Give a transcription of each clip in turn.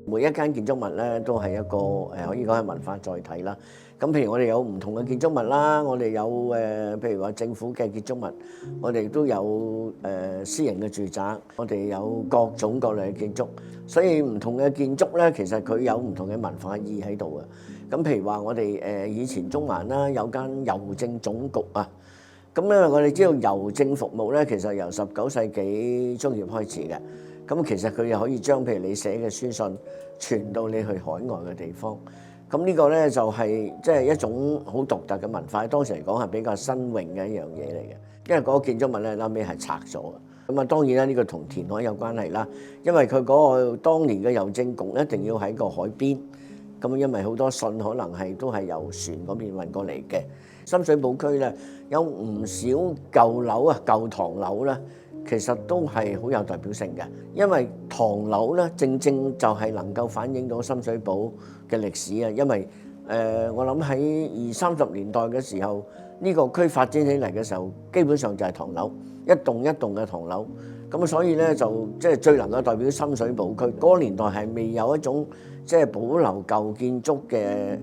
每一間建築物咧都係一個可以講係文化載體啦。咁譬如我哋有唔同嘅建築物啦，我哋有譬如話政府嘅建築物，我哋都有私人嘅住宅，我哋有各種各類嘅建築。所以唔同嘅建築咧，其實佢有唔同嘅文化意義喺度嘅。咁譬如話我哋以前中環啦有間郵政總局啊。咁咧我哋知道郵政服務咧，其實由19世紀中葉開始嘅。咁其實佢又可以將譬如你寫嘅書信傳到你去海外嘅地方。咁呢個咧就係即係一種好獨特嘅文化，當時嚟講係比較新穎嘅一樣嘢嚟嘅。因為嗰個建築物咧後尾係拆咗嘅。咁啊當然啦，呢個同填海有關係啦，因為佢嗰個當年嘅郵政局一定要喺個海邊。咁因為好多信可能係都係由船嗰邊運過嚟嘅。深水埗區咧有唔少舊樓啊、舊唐樓咧，其實都係好有代表性嘅。因為唐樓咧正正就係能夠反映到深水埗嘅歷史啊。因為我諗喺20-30年代嘅時候，呢個區發展起嚟嘅時候，基本上就係唐樓，一棟一棟嘅唐樓。咁所以咧就即係最能夠代表深水埗區。嗰個年代係未有一種即係保留舊建築嘅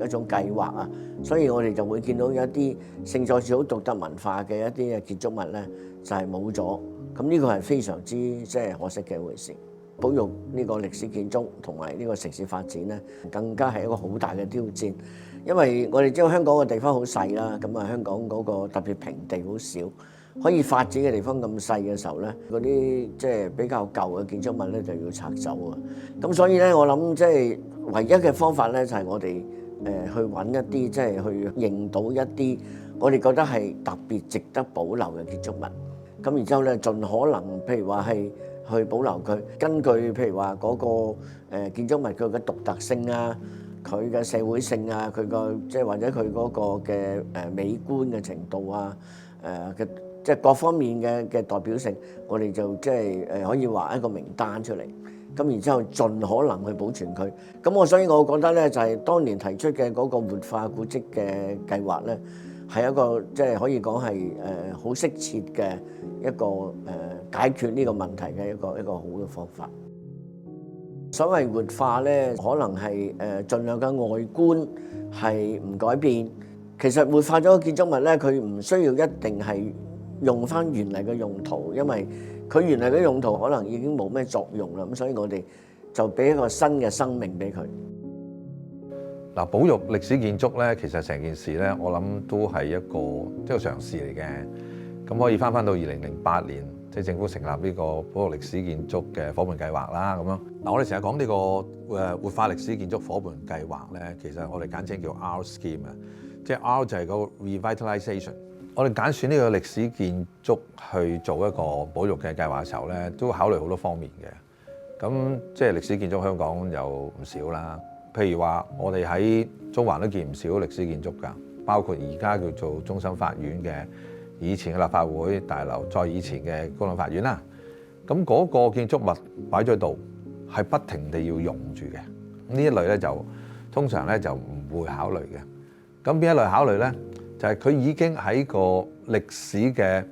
一種計劃啊，所以我哋就會見到一啲勝在住好獨特文化嘅一啲嘅建築物咧，就係冇咗。咁呢個係非常之即係可惜嘅一回事。保育呢個歷史建築同埋呢個城市發展咧，更加係一個好大嘅挑戰。因為我哋知道香港嘅地方好細啦，咁啊香港嗰個特別平地好少，可以發展嘅地方咁細嘅時候咧，嗰啲即係比較舊嘅建築物咧就要拆走啊。咁所以咧，我諗即係唯一嘅方法咧，就係我哋去揾一啲即係去認到一啲我哋覺得係特別值得保留嘅建築物。咁然之後咧，盡可能譬如話係去保留佢，根據譬如話嗰個建築物佢嘅獨特性啊，佢嘅社會性啊，佢個即係或者佢嗰個嘅美觀嘅程度啊，嘅即係各方面嘅代表性，我哋就即係可以畫一個名單出嚟。咁然之後盡可能去保存佢。咁所以我覺得咧，就係當年提出嘅嗰個活化古蹟嘅計劃咧，係一個即係可以講係好適切嘅一個解決呢個問題嘅一個好嘅方法。所謂活化咧，可能係盡量嘅外觀係唔改變。其實活化咗個建築物咧，佢唔需要一定係用返原嚟嘅用途，因為佢原嚟嘅用途可能已經冇咩作用啦。咁所以我哋就俾一個新嘅生命俾佢。嗱，保育歷史建築咧，其實成件事咧，我諗都係一個即係嘗試嚟嘅。咁可以翻到2008年，即係政府成立呢個保育歷史建築嘅伙伴計劃啦。咁樣嗱，我哋成日講呢個活化歷史建築伙伴計劃咧，其實我哋簡稱叫 R Scheme 啊，即係 R 就係個 revitalization。我哋揀選呢個歷史建築去做一個保育嘅計劃嘅時候咧，都考慮好多方面嘅。咁即係歷史建築香港有唔少啦，譬如話我哋喺中環都見唔少歷史建築㗎，包括而家叫做終審法院嘅以前嘅立法會大樓，再以前嘅高等法院啦。咁嗰個建築物擺咗喺度，係不停地要用住嘅。呢一類咧就通常咧就唔會考慮嘅。咁邊一類考慮咧？就係佢已經喺個歷史嘅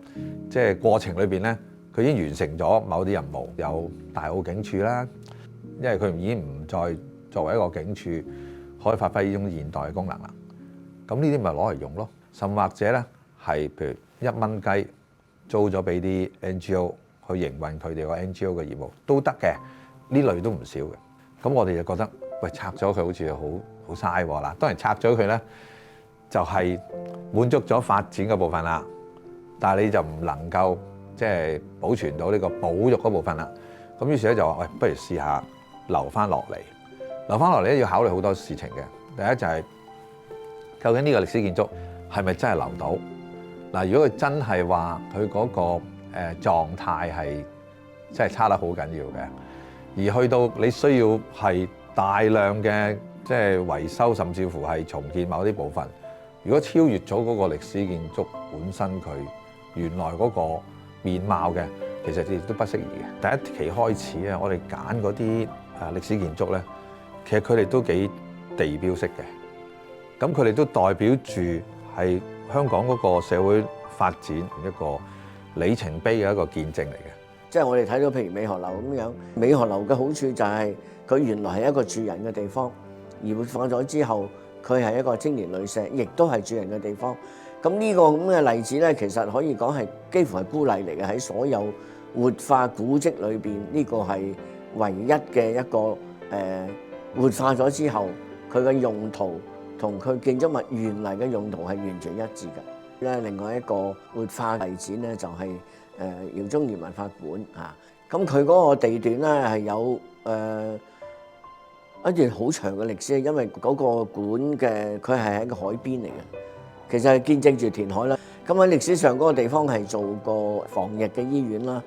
即係過程裏邊咧，佢已經完成咗某啲任務，有大澳警署啦，因為佢已經唔再作為一個警署可以發揮呢種現代嘅功能啦。咁呢啲咪攞嚟用咯，甚或者咧係譬如1蚊雞租咗俾啲 NGO 去營運佢哋個 NGO 嘅業務都得嘅，呢類都唔少嘅。咁我哋就覺得喂，拆咗佢好似好嘥喎。嗱，當然拆咗佢咧，就係滿足咗發展嘅部分啦，但係你就唔能夠即係保存到呢個保育嗰部分啦。咁於是咧就話喂，不如試下留翻落嚟。留翻落嚟咧要考慮好多事情嘅。第一就係究竟呢個歷史建築係咪真係留到？嗱，如果佢真係話佢嗰個狀態係真係差得好緊要嘅，而去到你需要係大量嘅即係維修，甚至乎係重建某啲部分。如果超越咗嗰個歷史建築本身佢原來嗰個面貌嘅，其實亦都不適宜嘅。第一期開始啊，我哋揀嗰啲歷史建築咧，其實佢哋都幾地標式嘅。咁佢哋都代表住係香港嗰個社會發展一個里程碑嘅一個見證嚟嘅。即係我哋睇到譬如美荷樓咁樣，美荷樓嘅好處就係佢原來係一個住人嘅地方，而活化咗之後，佢係一個青年旅社，亦都係住人嘅地方。咁呢個咁嘅例子咧，其實可以講係幾乎係孤例嚟嘅，喺所有活化古蹟裏邊，呢個係唯一嘅一個活化咗之後，佢嘅用途同佢建築物原嚟嘅用途係完全一致嘅。咧另外一個活化例子咧，就係饒宗頤文化館嚇。咁佢嗰個地段咧係有一段好長嘅歷史，因為嗰個館嘅佢係喺個海邊嚟嘅，其實係見證住填海啦。咁喺歷史上嗰個地方係做過防疫嘅醫院啦，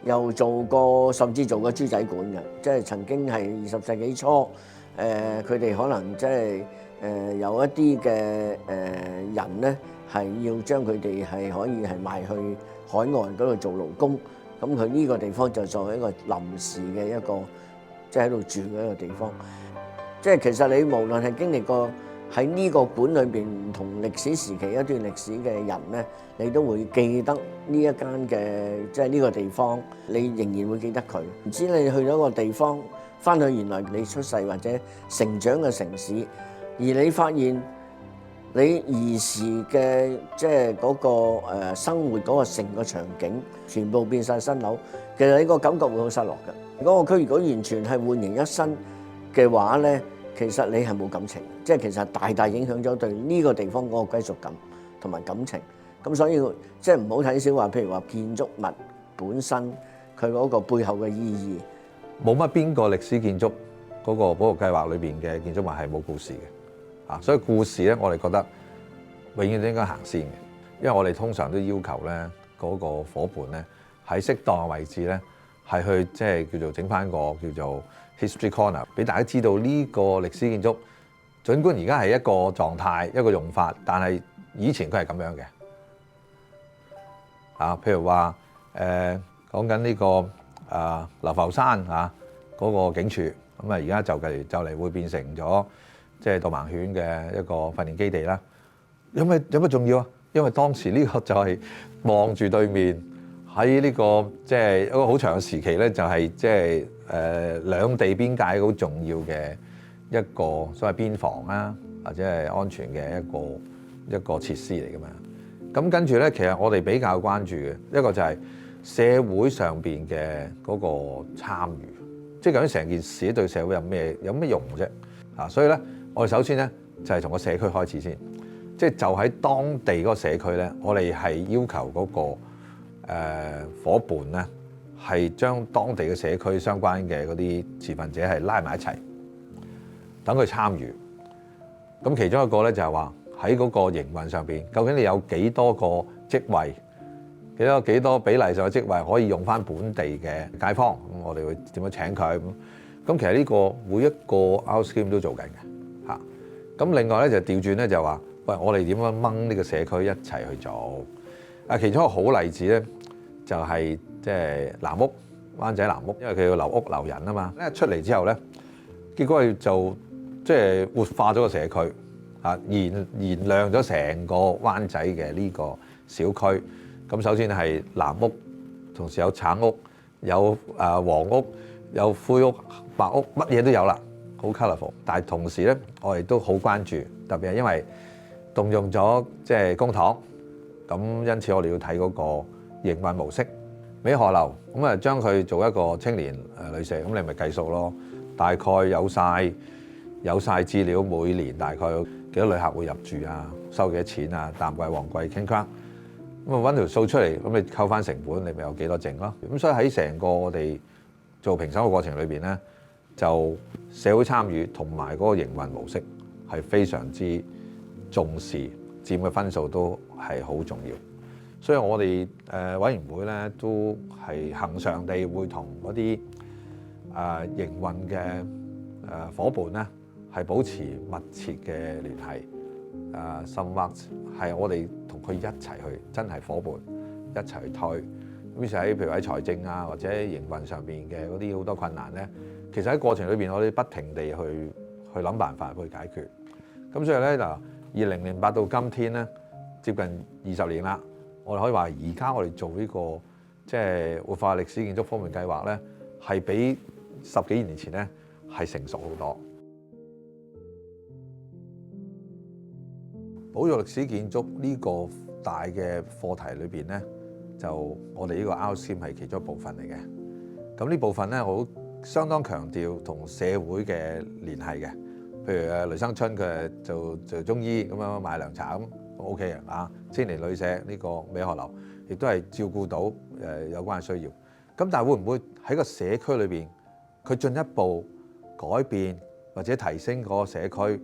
又做過甚至做過豬仔館嘅，即係曾經係20世紀初佢哋可能即係有一啲嘅人咧係要將佢哋係可以係賣去海外嗰度做勞工，咁佢呢個地方就作為一個臨時嘅一個即係喺度住嘅一個地方。即係其實你無論係經歷過喺呢個館裏邊唔同歷史時期一段歷史嘅人咧，你都會記得呢一間嘅即係呢個地方，你仍然會記得佢。唔知你去咗個地方，翻去原來你出世或者成長嘅城市，而你發現你兒時嘅即係嗰個生活嗰個成個場景全部變晒新樓，其實你個感覺會好失落嘅。嗰個區如果完全係煥然一新嘅話咧，其實你係冇感情，即係其實大大影響咗對呢個地方嗰個歸屬感同埋感情。咁所以即係唔好睇小話，譬如話建築物本身佢嗰個背後嘅意義，冇乜邊個歷史建築嗰個保育計劃裏邊嘅建築物係冇故事嘅，所以故事咧，我哋覺得永遠都應該行先嘅，因為我哋通常都要求咧嗰個夥伴咧喺適當嘅位置咧係去即係叫做整翻個叫做 History Corner， 俾大家知道呢個歷史建築，儘管而家係一個狀態一個用法，但係以前佢係咁樣嘅。譬如話講緊呢個流浮山嗰個警署，咁而家就嚟會變成咗即係導盲犬嘅一個訓練基地啦。有乜重要啊？因為當時呢個就係望住對面喺呢個即係一個好長嘅時期咧，就係即係兩地邊界好重要嘅一個所謂邊防啦，或者係安全嘅一個設施嚟㗎嘛。咁跟住咧，其實我哋比較關注嘅一個就係社會上邊嘅嗰個參與，即係究竟成件事對社會有咩用啫？所以咧，我哋首先咧就係從個社區開始先，即係就喺當地嗰個社區咧，我哋係要求嗰個夥伴咧係將當地嘅社區相關嘅嗰啲持份者係拉埋一齊，等佢參與。咁其中一個咧就係話，喺嗰個營運上邊，究竟你有幾多個職位，幾多比例上嘅職位可以用翻本地嘅街坊？咁我哋會點樣請佢？咁其實呢個每一個 out scheme 都做緊嘅嚇。咁另外咧就調轉咧就話，喂，我哋點樣掹呢個社區一齊去做？其中一個好例子咧就係即係南屋，灣仔南屋，因為佢要留屋留人啊嘛。一出嚟之後咧，結果佢就即係活化咗個社區。燃亮咗成個灣仔嘅呢個小區。咁首先係藍屋，同時有橙屋、有黃屋、有灰屋、白屋，乜嘢都有啦，好 colourful。但係同時咧，我哋都好關注，特別係因為動用咗即係公帑，咁因此我哋要睇嗰個營運模式。美荷樓咁啊，將佢做一個青年旅社，咁你咪計數咯，大概有晒資料，每年大概有幾多旅客會入住啊？收幾多錢啊？淡季旺季傾傾，咁啊揾條數出嚟，咁你扣翻成本，你咪有幾多剩咯？咁所以喺成個我哋做評審嘅過程裏邊咧，就社會參與同埋嗰個營運模式係非常之重視，佔嘅分數都係好重要。所以我哋委員會咧都係恆常地會同嗰啲營運嘅夥伴咧，係保持密切嘅聯繫，甚或係我哋同佢一齊去，真係夥伴一齊去推。於是喺譬如喺財政啊或者營運上邊嘅嗰啲好多困難咧，其實喺過程裏邊我哋不停地去諗辦法去解決。咁所以咧嗱，2008到今天咧，接近20年啦。我哋可以話而家我哋做呢個即係活化歷史建築方面計劃咧，係比10幾年前咧係成熟好多。保育歷史建築呢個大嘅課題裏邊咧，就我哋呢個 RCEP 係其中一部分嚟嘅。咁呢部分咧，我相當強調同社會嘅聯繫嘅。譬如雷生春佢做中醫咁樣賣涼茶咁 OK 嘅啊。千年旅社呢個美荷樓亦都係照顧到有關嘅需要。咁但係會唔會喺個社區裏邊佢進一步改變或者提升嗰個社區？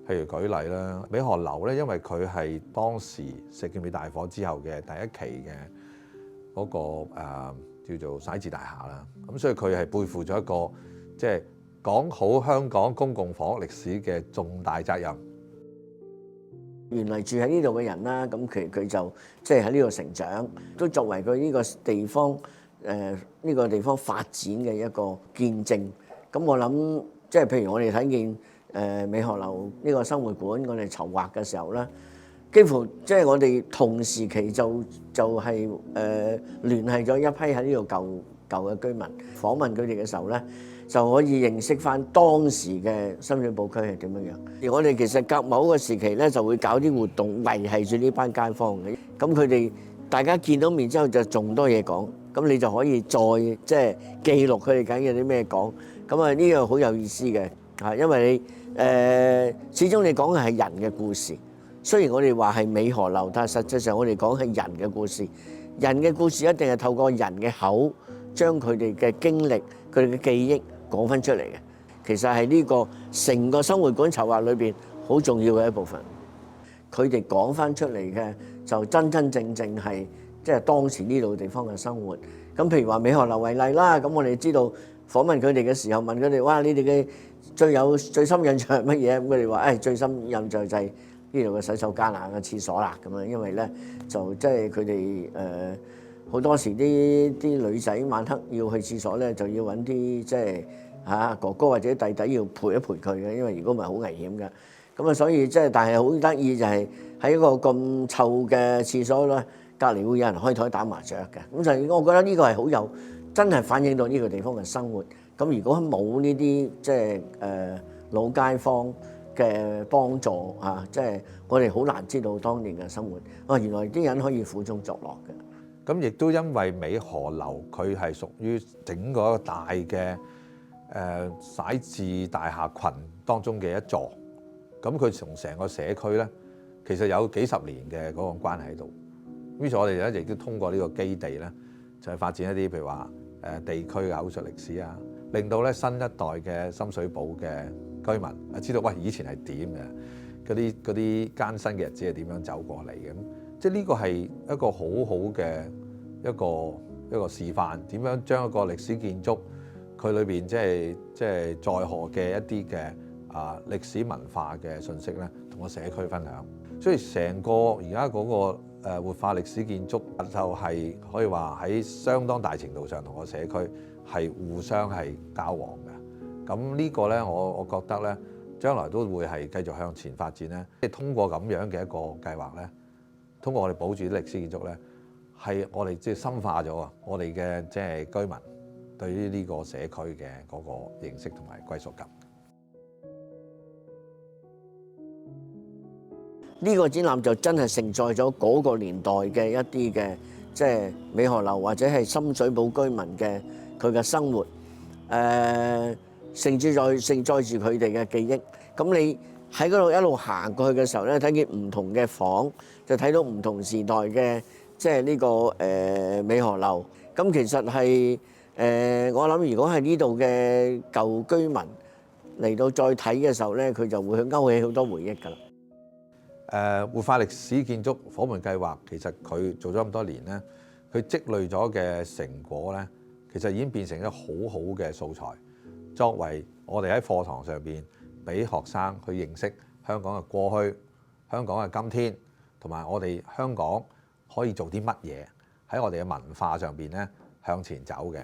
譬如舉例啦，美荷樓咧，因為佢係當時石硤尾大火之後嘅第一期嘅嗰個叫做徙置大廈啦，咁所以佢係背負咗一個即係講好香港公共房屋歷史嘅重大責任。原來住喺呢度嘅人啦，咁佢就即係喺呢度成長，都作為佢呢個地方呢個地方發展嘅一個見證。咁我諗即係譬如我哋睇見美荷樓呢個生活館，我哋籌劃嘅時候咧，幾乎即係我哋同時期就係聯繫咗一批喺呢度舊嘅居民，訪問佢哋嘅時候咧，就可以認識翻當時嘅深水埗區係點樣樣。而我哋其實隔某個時期咧，就會搞啲活動維繫住呢班街坊嘅。咁佢哋大家見到面之後就仲多嘢講，咁你就可以再即係記錄佢哋緊有啲咩講。咁啊呢樣好有意思嘅嚇，因為你始終你講嘅係人嘅故事。雖然我哋話係美荷樓，但係實際上我哋講係人嘅故事。人嘅故事一定係透過人嘅口，將佢哋嘅經歷、佢哋嘅記憶講翻出嚟嘅。其實係呢個成個生活館籌劃裏邊好重要嘅一部分。佢哋講翻出嚟嘅就真真正正係即係當時呢度地方嘅生活。咁譬如話美荷樓為例啦，咁我哋知道訪問佢哋嘅時候問佢哋：哇，你哋嘅最深印象係乜嘢？咁佢哋話：最深印象就係呢度嘅洗手間啊、個廁所啦咁樣。因為咧就即係佢哋好多時啲女仔晚黑要去廁所咧，就要揾啲即係哥哥或者弟弟要陪一陪佢嘅，因為如果唔係好危險嘅。咁啊，所以即係但係好得意就係喺一個咁臭嘅廁所咧，隔離會有人開台打麻雀嘅。咁就我覺得呢個係好有真係反映到呢個地方嘅生活。咁如果冇呢啲即係老街坊嘅幫助即係我哋好難知道當年嘅生活。原來啲人可以苦中作樂嘅。咁亦都因為美荷樓佢係屬於整個大嘅徙置大廈群當中嘅一座，咁佢從成個社區咧，其實有幾十年嘅嗰個關係喺度。於是我哋咧亦都通過呢個基地咧，就係發展一啲譬如話地區嘅口述歷史啊，令到咧新一代嘅深水埗嘅居民啊知道喂以前係點嘅，嗰啲艱辛嘅日子係點樣走過嚟嘅。即係呢個係一個好好嘅一個示範，點樣將一個歷史建築佢裏邊即係載荷嘅一啲嘅歷史文化嘅信息咧，同個社區分享。所以成個而家嗰個活化歷史建築就係可以話喺相當大程度上同個社區係互相係交往嘅。咁呢個咧，我覺得咧，將來都會係繼續向前發展咧。即係通過咁樣嘅一個計劃咧。通過我哋保住啲歷史建築咧，係我哋即係深化咗啊！我哋嘅即係居民對於呢個社區嘅嗰個認識同埋歸屬感。呢個展覽就真係承載咗嗰個年代嘅一啲嘅即係美荷樓或者係深水埗居民嘅佢嘅生活，承載住佢哋嘅記憶。咁你喺嗰度一路行過去嘅時候咧，睇見唔同嘅房，就睇到唔同時代嘅即係呢個美荷樓。咁其實係我諗，如果係呢度嘅舊居民嚟到再睇嘅時候咧，佢就會勾起好多回憶㗎啦。活化歷史建築伙伴計劃其實佢做咗咁多年咧，佢積累咗嘅成果咧，其實已經變成咗好好嘅素材，作為我哋喺課堂上邊俾學生去認識香港嘅過去、香港嘅今天，同埋我哋香港可以做啲乜嘢喺我哋嘅文化上邊咧向前走嘅。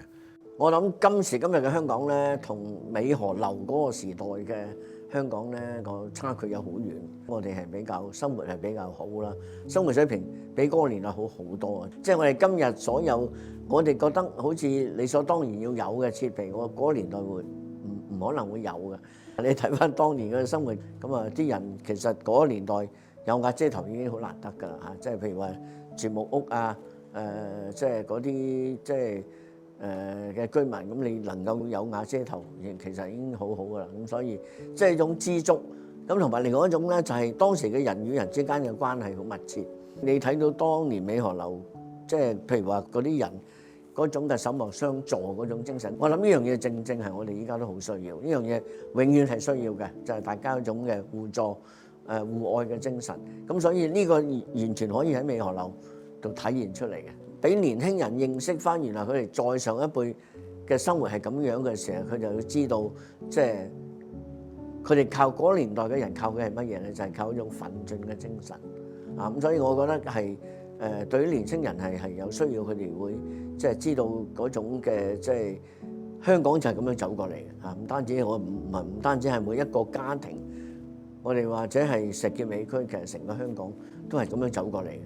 我諗今時今日嘅香港咧，同美荷樓嗰個時代嘅香港咧個差距有好遠，我哋係比較生活係比較好啦，生活水平比嗰個年代好好多啊！即係我哋今日所有，我哋覺得好似理所當然要有嘅設備，我嗰個年代會唔可能會有嘅。你睇翻當年嘅生活，咁啊啲人其實嗰個年代有瓦遮頭已經好難得㗎啦嚇，即係譬如話住木屋啊，即係嗰啲即係嘅居民，咁你能夠有瓦遮頭，其實已經好好㗎啦。咁所以即係一種知足，咁同埋另外一種咧，就係當時嘅人與人之間嘅關係好密切。你睇到當年美荷樓，即係譬如話嗰啲人嗰種嘅守望相助嗰種精神，我諗呢樣嘢正正係我哋依家都好需要，呢樣嘢永遠係需要嘅，就係大家嗰種嘅互助、互愛嘅精神。咁所以呢個完全可以喺美荷樓度體現出嚟嘅。俾年輕人認識翻，原來佢哋再上一輩嘅生活係咁樣嘅時候，佢就要知道，即係佢哋靠嗰年代嘅人靠嘅係乜嘢咧？就係靠一種奮進嘅精神啊！咁所以我覺得係對於年輕人係有需要，佢哋會即係知道嗰種嘅即係香港就係咁樣走過嚟嘅嚇。唔單止唔單止係每一個家庭，我哋或者係石硤尾區，其實成個香港都係咁樣走過嚟嘅。